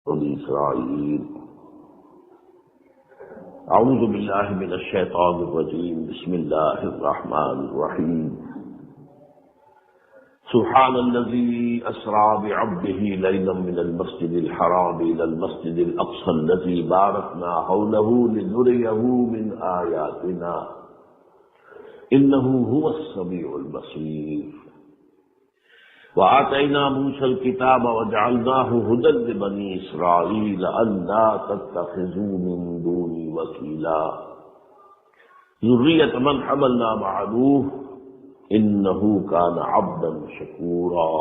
بني إسرائيل. أعوذ بالله من الشيطان الرجيم. بسم الله الرحمن الرحيم. سبحان الذي أسرى بعبده ليلا من المسجد الحرام إلى المسجد الأقصى الذي باركنا حوله لنريه من آياتنا إنه هو السميع البصير. وآتينا موسى الكتاب وجعلناه هدى لبني إسرائيل ألا تتخذوا من دوني وكيلا ذرية من حملنا مع نوح إنه كان عبدا شكورا.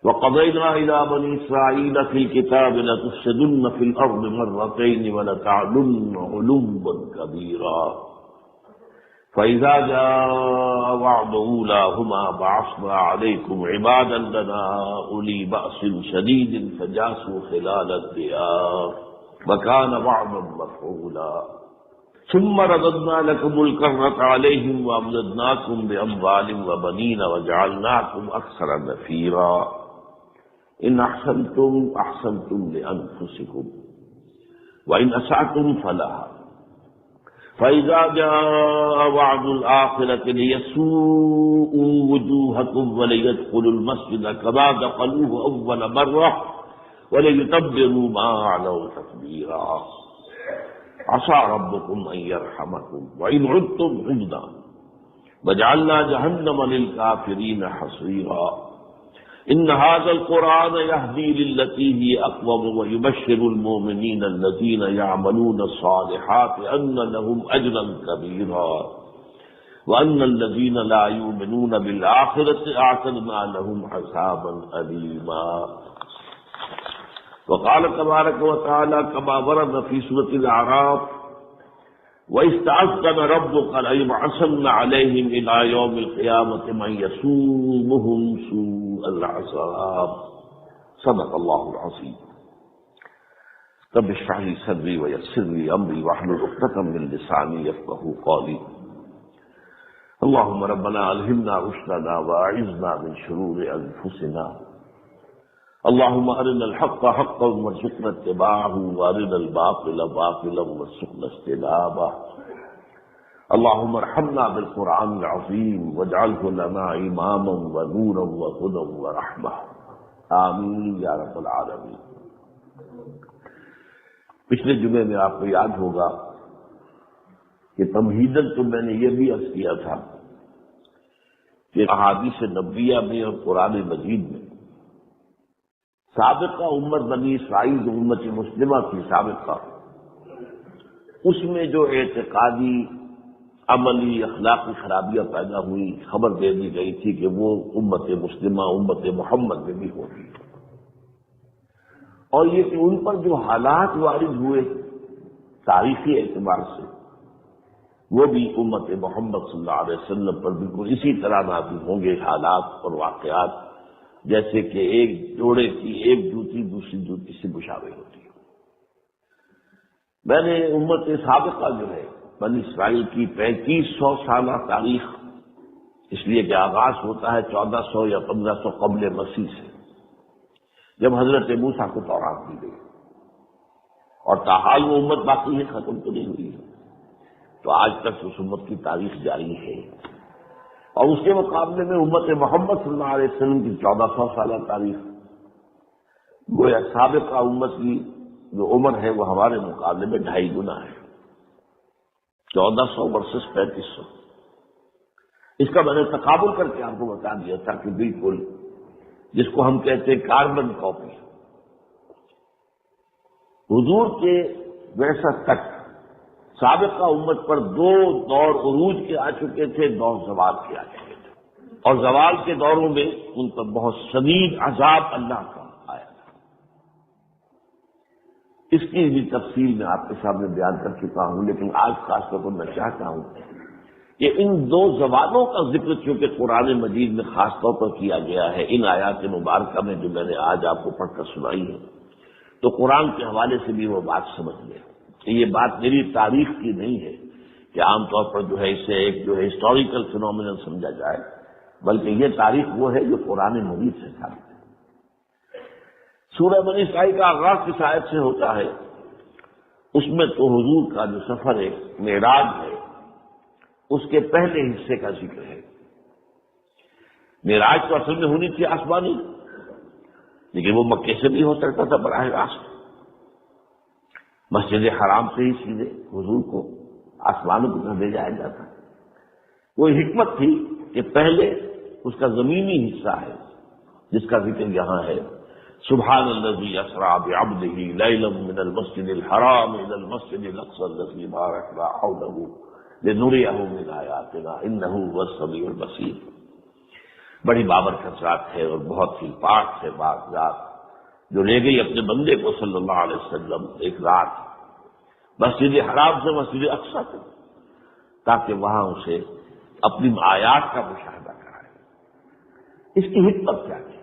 وقضينا إلى بني إسرائيل في الكتاب لتفسدن في الأرض مرتين ولتعلن علوا كبيرا. فإذا جاء وعد أولاهما بعثنا عليكم عبادا لنا أولي بأس شديد فجاسوا خلال الديار وكان وعدا مفعولا. ثم رددنا لكم الكرة عليهم وأمددناكم بأموال وبنين وجعلناكم أكثر نفيرا. إن أحسنتم أحسنتم لأنفسكم وإن أسأتم فلها. فإذا جاء وعد الآخرة ليسوءوا وجوهكم وليدخلوا المسجد كما دخلوه أول مرة وليتبروا ما علوا تتبيرا. عسى ربكم أن يرحمكم وإن عدتم عدنا وجعلنا جهنم للكافرين حصيرا. إن هذا القرآن يهدي للتي هي أقوم ويبشر المؤمنين الذين يعملون الصالحات أن لهم أجرا كبيرا وأن الذين لا يؤمنون بالآخرة أعتدنا لهم عذابا أليما. وقال تبارك وتعالى كما ورد في سورة الأعراف وَإِسْتَعَذَّنَ رَبُّكَ لَيَبْعَثَنَّ عَلَيْهِمْ إِلَى يَوْمِ الْقِيَامَةِ مَن يَسُومُهُمْ سُوءَ الْعَذَابِ. صدق الله العظيم. رب اشرح لي صدري ويسر لي أمري واحلل عقدة من لساني يفقهوا قولي. اللهم ربنا ألهمنا رشدنا وأعذنا من شرور أنفسنا. اللهم أرنا الحق حقا وارزقنا اتباعه وأرنا الباطل باطلا وارزقنا اجتنابه. اللهم ارحمنا بالقرآن العظيم واجعله لنا إماما ونورا وهدى ورحمة. آمین یا رب العالمین. پچھلے جمعے میں آپ کو یاد ہوگا کہ تمہیداً تو میں نے یہ بھی عرض کیا تھا کہ احادیث نبویہ میں اور قرآن مجید میں سابقہ امت بنی اسرائیل جو امت مسلمہ کی سابقہ، اس میں جو اعتقادی عملی اخلاقی خرابیاں پیدا ہوئی، خبر دے دی گئی تھی کہ وہ امت مسلمہ امت محمد میں بھی ہوگی، اور یہ کہ ان پر جو حالات وارد ہوئے تاریخی اعتبار سے وہ بھی امت محمد صلی اللہ علیہ وسلم پر بالکل اسی طرح نازل ہوں گے حالات اور واقعات، جیسے کہ ایک جوڑے کی ایک جوتی دوسری جوتی سے مشابہ ہوتی ہے۔ میں نے امت سابقہ جو ہے بنی اسرائیل کی 3500 سالہ تاریخ، اس لیے کہ آغاز ہوتا ہے 1400 یا 1500 قبل مسیح سے، جب حضرت موسیٰ کو تورات دی گئی، اور تاحال وہ امت باقی ہے، ختم تو نہیں ہوئی ہے، تو آج تک اس امت کی تاریخ جاری ہے۔ اور اس کے مقابلے میں امت محمد صلی اللہ علیہ وسلم کی 1400 سالہ تاریخ، گویا سابقہ امت کی جو عمر ہے وہ ہمارے مقابلے میں 2.5 گنا ہے، 1400 ورسز 3500۔ اس کا میں نے تقابل کر کے آپ کو بتا دیا تھا کہ بالکل جس کو ہم کہتے ہیں کاربن کاپی، حضور کے ویسا تک سابقہ امت پر 2 دور عروج کے آ چکے تھے، 2 زوال کے آ چکے تھے، اور زوال کے دوروں میں ان پر بہت شدید عذاب اللہ کا آیا تھا۔ اس کی بھی تفصیل میں آپ کے سامنے بیان کر چکا ہوں، لیکن آج خاص طور پر میں چاہتا ہوں کہ ان 2 زوالوں کا ذکر چونکہ قرآن مجید میں خاص طور پر کیا گیا ہے، ان آیات مبارکہ میں جو میں نے آج آپ کو پڑھ کر سنائی ہے، تو قرآن کے حوالے سے بھی وہ بات سمجھ لیں کہ یہ بات میری تاریخ کی نہیں ہے کہ عام طور پر جو ہے اسے ایک جو ہے ہسٹوریکل فینومینل سمجھا جائے، بلکہ یہ تاریخ وہ ہے جو قرآن مجید سے ثابت ہے۔ سورہ بنی اسرائیل کا آغاز کس آیت سے ہوتا ہے؟ اس میں تو حضور کا جو سفر ہے معراج ہے اس کے پہلے حصے کا ذکر ہے۔ معراج تو اصل میں ہونی تھی آسمانی، لیکن وہ مکے سے بھی ہو سکتا تھا براہ راست، مسجد حرام سے ہی سیدھے حضور کو آسمانوں کی طرف بھیجا جاتا۔ وہ حکمت تھی کہ پہلے اس کا زمینی حصہ ہے جس کا ذکر یہاں ہے، سبحان الذی اسری بعبدہ لیلا من المسجد الحرام الى المسجد الاقصى الذی بارکنا حولہ لنریہ من آیاتنا انہ هو السمیع البصیر۔ بڑی بابرکت ذات ہے اور بہت ہی پاک سے پاک ذات جو لے گئی اپنے بندے کو صلی اللہ علیہ وسلم ایک رات مسجد حرام سے مسجد اقصی تک، تاکہ وہاں اسے اپنی آیات کا مشاہدہ کرائے۔ اس کی حکمت کیا تھی؟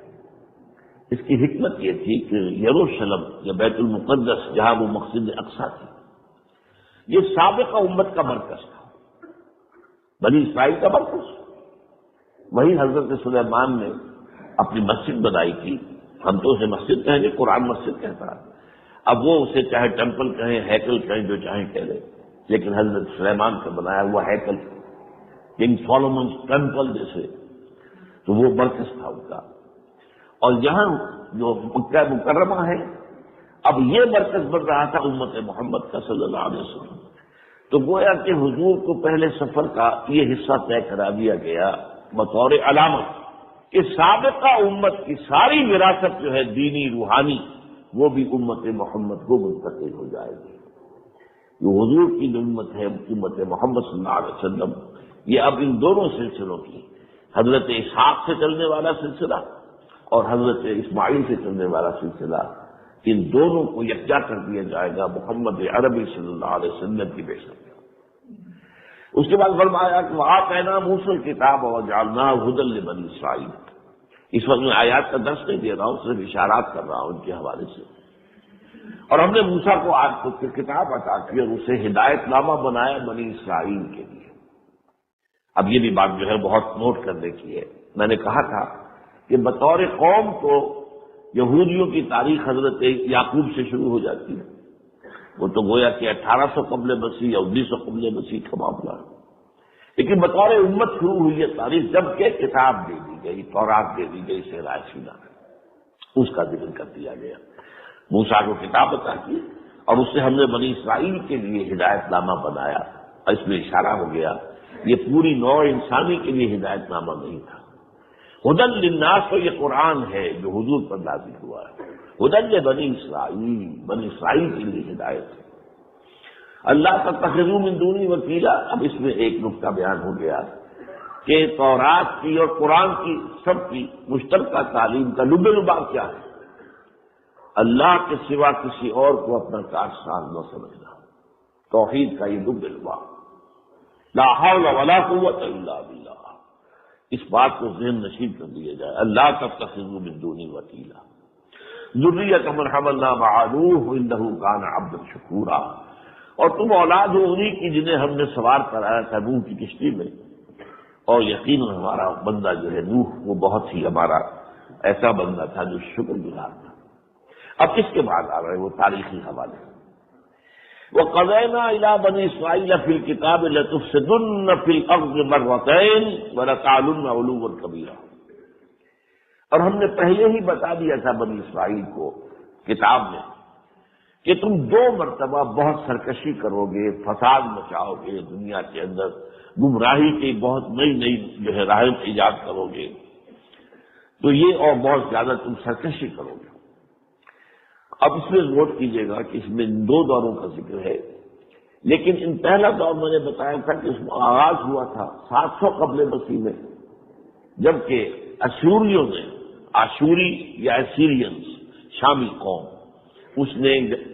اس کی حکمت یہ تھی کہ یروشلم یا بیت المقدس جہاں وہ مسجد اقصی تھی، یہ سابقہ امت کا مرکز تھا، بنی اسرائیل کا مرکز۔ وہی حضرت سلیمان نے اپنی مسجد بنائی تھی، ہم تو اسے مسجد کہیں گے، قرآن مسجد کہتا ہے، اب وہ اسے چاہے ٹیمپل کہیں ہیکل کہیں جو چاہیں کہہ لیں، لیکن حضرت سلیمان کا بنایا ہوا ہیکل، کنگ سولومن ٹیمپل جیسے، تو وہ مرکز تھا ان کا۔ اور یہاں جو مکہ مکرمہ ہے اب یہ مرکز بن رہا تھا امت محمد کا صلی اللہ علیہ وسلم۔ تو گویا کہ حضور کو پہلے سفر کا یہ حصہ طے کرا دیا گیا بطور علامت کہ سابقہ امت کی ساری وراثت جو ہے دینی روحانی وہ بھی امت محمد کو منتقل ہو جائے گی۔ جو حضور کی جو امت ہے امت محمد صلی اللہ علیہ وسلم، یہ اب ان دونوں سلسلوں کی، حضرت اسحاق سے چلنے والا سلسلہ اور حضرت اسماعیل سے چلنے والا سلسلہ، ان دونوں کو یکجا کر دیا جائے گا محمد عربی صلی اللہ علیہ وسلم کی بحثت۔ اس کے بعد فرمایا کہ وآتینا موسیٰ الکتاب وجعلناہ ھدی لبنی اسرائیل۔ اس وقت میں آیات کا درس نہیں دے رہا ہوں، صرف اشارات کر رہا ہوں ان کے حوالے سے۔ اور ہم نے موسیٰ کو آج کتاب عطا کی اور اسے ہدایت نامہ بنایا بنی اسرائیل کے لیے۔ اب یہ بھی بات جو ہے بہت نوٹ کرنے کی ہے، میں نے کہا تھا کہ بطور قوم تو یہودیوں کی تاریخ حضرت یعقوب سے شروع ہو جاتی ہے، وہ تو گویا کہ 1800 قبل مسیح یا 1900 قبل مسیح کا معاملہ ہے، لیکن بطور امت شروع ہوئی ہے تاریخ جب کہ کتاب دے دی گئی، تورات دے دی گئی صحرائے سینا، اس کا ذکر کر دیا گیا۔ موسیٰ کو کتاب عطا کی اور اس سے ہم نے بنی اسرائیل کے لیے ہدایت نامہ بنایا، اور اس میں اشارہ ہو گیا یہ پوری نوع انسانی کے لیے ہدایت نامہ نہیں تھا۔ ہدی للناس تو یہ قرآن ہے جو حضور پر نازل ہوا ہے، ہدی بنی اسرائیل کے لیے ہدایت ہے۔ اللہ تتخذوا من دونی وکیلا، اب اس میں ایک نقطہ بیان ہو گیا کہ تورات کی اور قرآن کی سب کی مشترکہ تعلیم کا لب لباب کیا ہے؟ اللہ کے سوا کسی اور کو اپنا کارساز نہ سمجھنا، توحید کا یہ لب لباب، لا حول ولا قوت الا باللہ، اس بات کو ذہن نشین کر دیا جائے۔ اللہ تتخذوا من دونی وکیلا ذریۃ من حملنا مع نوح انہ کان عبدا شکورا، اور تم اولاد ہو انہی کی جنہیں ہم نے سوار کرایا تھا نوح کی کشتی میں، اور یقیناً ہمارا بندہ جو ہے نوح وہ بہت ہی ہمارا ایسا بندہ تھا جو شکر گزار تھا۔ اب اس کے بعد آ رہے وہ تاریخی حوالے، وَقَضَيْنَا إِلَىٰ بَنِي إِسْرَائِيلَ فِي الْكِتَابِ لَتُفْسِدُنَّ فِي الْأَرْضِ مَرَّتَيْنِ وَلَتَعْلُنَّ عُلُوًّا كَبِيرًا، اور ہم نے پہلے ہی بتا دیا تھا بنی اسرائیل کو کتاب میں کہ تم 2 مرتبہ بہت سرکشی کرو گے، فساد مچاؤ گے، دنیا کے اندر گمراہی کی بہت نئی جو ہے راہیں ایجاد کرو گے، تو یہ اور بہت زیادہ تم سرکشی کرو گے۔ اب اس میں نوٹ کیجئے گا کہ اس میں 2 دوروں کا ذکر ہے، لیکن ان پہلا دور میں نے بتایا تھا کہ اس میں آغاز ہوا تھا 700 قبل مسیح میں، جبکہ اشوریوں نے، آشوری یا ایسیرینز شامی قوم، اس نے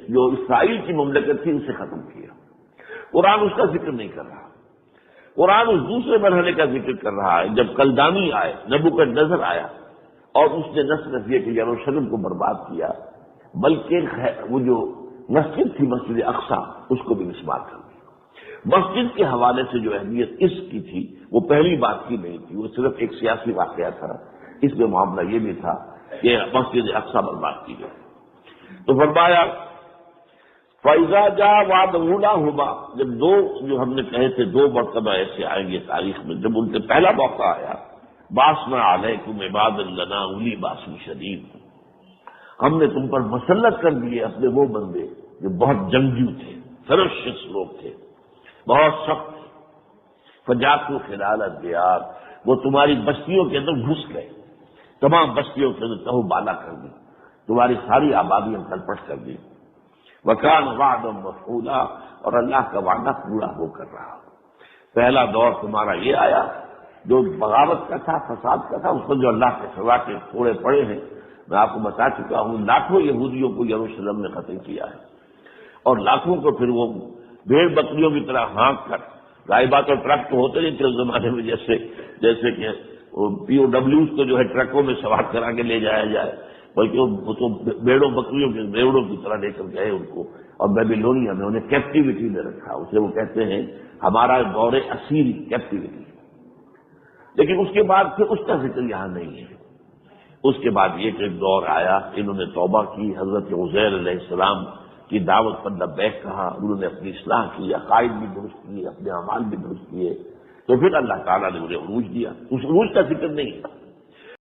جو اسرائیل کی مملکت تھی اسے ختم کیا۔ قرآن اس کا ذکر نہیں کر رہا، قرآن اس دوسرے مرحلے کا ذکر کر رہا ہے جب کلدانی آئے، نبوکدنضر آیا اور اس نے نہ صرف یہ کہ یروشلم کو برباد کیا بلکہ وہ جو مسجد تھی مسجد اقصی اس کو بھی مسمار کر دیا۔ مسجد کے حوالے سے جو اہمیت اس کی تھی وہ پہلی بات کی نہیں تھی، وہ صرف ایک سیاسی واقعہ تھا، اس میں معاملہ یہ بھی تھا کہ مسجد اقصی برباد کی گئی۔ تو فرمایا فَإِذَا جَاءَ وَعْدُ أُولَاهُمَا، جب دو جو ہم نے کہے تھے 2 مرتبہ ایسے آئیں گے تاریخ میں، جب ان سے پہلا موقع آیا بَعَثْنَا عَلَيْكُمْ عِبَادًا لَنَا أُولِي بَأْسٍ شَدِيدٍ، ہم نے تم پر مسلط کر دیے اپنے وہ بندے جو بہت جنگجو تھے، فرشس لوگ تھے، بہت سخت تھے، فَجَاسُوا خِلَالَ الدِّيَارِ، وہ تمہاری بستیوں کے اندر گھس گئے، تمام بستیوں کے اندر تہو بالا کر دی، تمہاری ساری آبادیاں تلپٹ کر دی۔ وَكَانَ وَعْدًا مَفْعُولًا، اور اللہ کا وعدہ پورا ہو کر رہا۔ پہلا دور تمہارا یہ آیا جو بغاوت کا تھا، فساد کا تھا، اس پر جو اللہ کے سوا کے پھوڑے پڑے ہیں، میں آپ کو بتا چکا ہوں، لاکھوں یہودیوں کو یروشلم نے قتل کیا ہے، اور لاکھوں کو پھر وہ بھیڑ بکریوں کی طرح ہانک کر، غائبات اور ٹرک تو ہوتے نہیں تھے اس زمانے میں، جیسے کہ پی او ڈبلیوز کو جو ہے ٹرکوں میں سوار کرا کے لے جایا جائے، بلکہ وہ تو بیڑوں بکریوں کے بیڑوں کی طرح لے کر گئے ان کو، اور بیبیلونیا میں انہیں کیپٹیوٹی میں رکھا، اسے وہ کہتے ہیں ہمارا دور اسیری کیپٹیوٹی۔ لیکن اس کے بعد پھر اس کا ذکر یہاں نہیں ہے۔ اس کے بعد یہ کہ ایک دور آیا، انہوں نے توبہ کی، حضرت عزیر علیہ السلام کی دعوت پر لبیک کہا، انہوں نے اپنی اصلاح کی، عقائد بھی درست کیے، اپنے اعمال بھی درست کیے، تو پھر اللہ تعالیٰ نے انہیں عروج دیا۔ اس عروج کا ذکر نہیں ہے۔